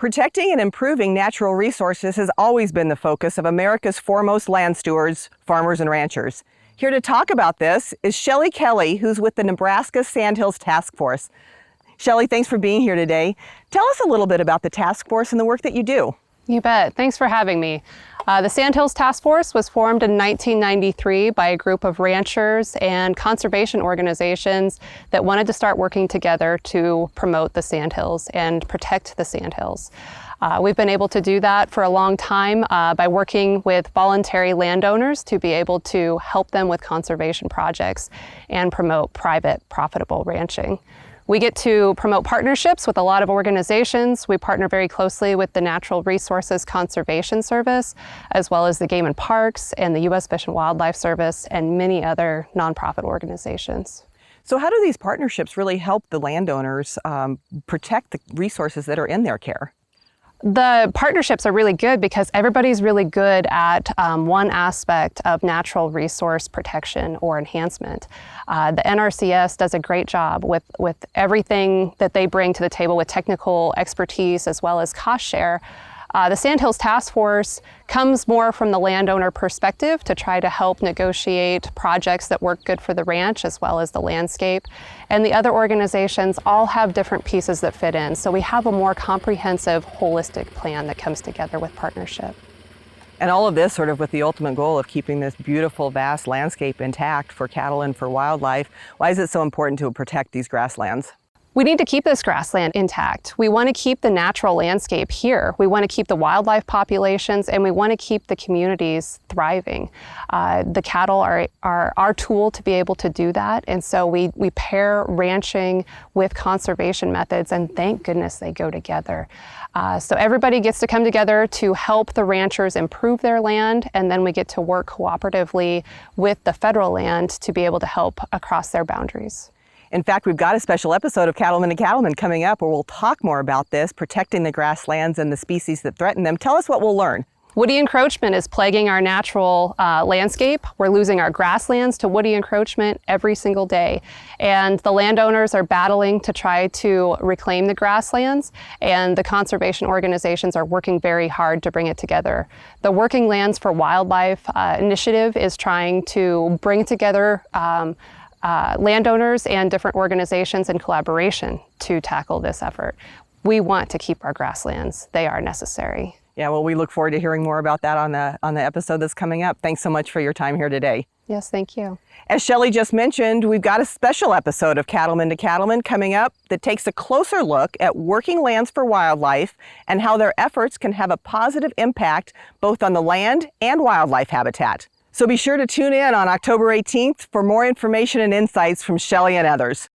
Protecting and improving natural resources has always been the focus of America's foremost land stewards, farmers, and ranchers. Here to talk about this is Shelley Kelly, who's with the Nebraska Sandhills Task Force. Shelley, thanks for being here today. Tell us a little bit about the task force and the work that you do. You bet. Thanks for having me. The Sandhills Task Force was formed in 1993 by a group of ranchers and conservation organizations that wanted to start working together to promote the Sandhills and protect the Sandhills. We've been able to do that for a long time by working with voluntary landowners to be able to help them with conservation projects and promote private, profitable ranching. We get to promote partnerships with a lot of organizations. We partner very closely with the Natural Resources Conservation Service, as well as the Game and Parks and the U.S. Fish and Wildlife Service and many other nonprofit organizations. So how do these partnerships really help the landowners protect the resources that are in their care? The partnerships are really good because everybody's really good at one aspect of natural resource protection or enhancement. The NRCS does a great job with everything that they bring to the table with technical expertise as well as cost share. The Sandhills Task Force comes more from the landowner perspective to try to help negotiate projects that work good for the ranch as well as the landscape. And the other organizations all have different pieces that fit in. So we have a more comprehensive, holistic plan that comes together with partnership. And all of this sort of with the ultimate goal of keeping this beautiful, vast landscape intact for cattle and for wildlife. Why is it so important to protect these grasslands? We need to keep this grassland intact. We want to keep the natural landscape here. We want to keep the wildlife populations, and we want to keep the communities thriving. The cattle are our tool to be able to do that, and so we pair ranching with conservation methods, and thank goodness they go together. So everybody gets to come together to help the ranchers improve their land, and then we get to work cooperatively with the federal land to be able to help across their boundaries. In fact, we've got a special episode of Cattlemen to Cattlemen coming up where we'll talk more about this, protecting the grasslands and the species that threaten them. Tell us what we'll learn. Woody encroachment is plaguing our natural landscape. We're losing our grasslands to woody encroachment every single day. And the landowners are battling to try to reclaim the grasslands, and the conservation organizations are working very hard to bring it together. The Working Lands for Wildlife initiative is trying to bring together landowners and different organizations in collaboration to tackle this effort. We want to keep our grasslands. They are necessary. Yeah, well, we look forward to hearing more about that on the episode that's coming up. Thanks so much for your time here today. Yes, thank you. As Shelley just mentioned, we've got a special episode of Cattlemen to Cattlemen coming up that takes a closer look at working lands for wildlife and how their efforts can have a positive impact both on the land and wildlife habitat. So be sure to tune in on October 18th for more information and insights from Shelley and others.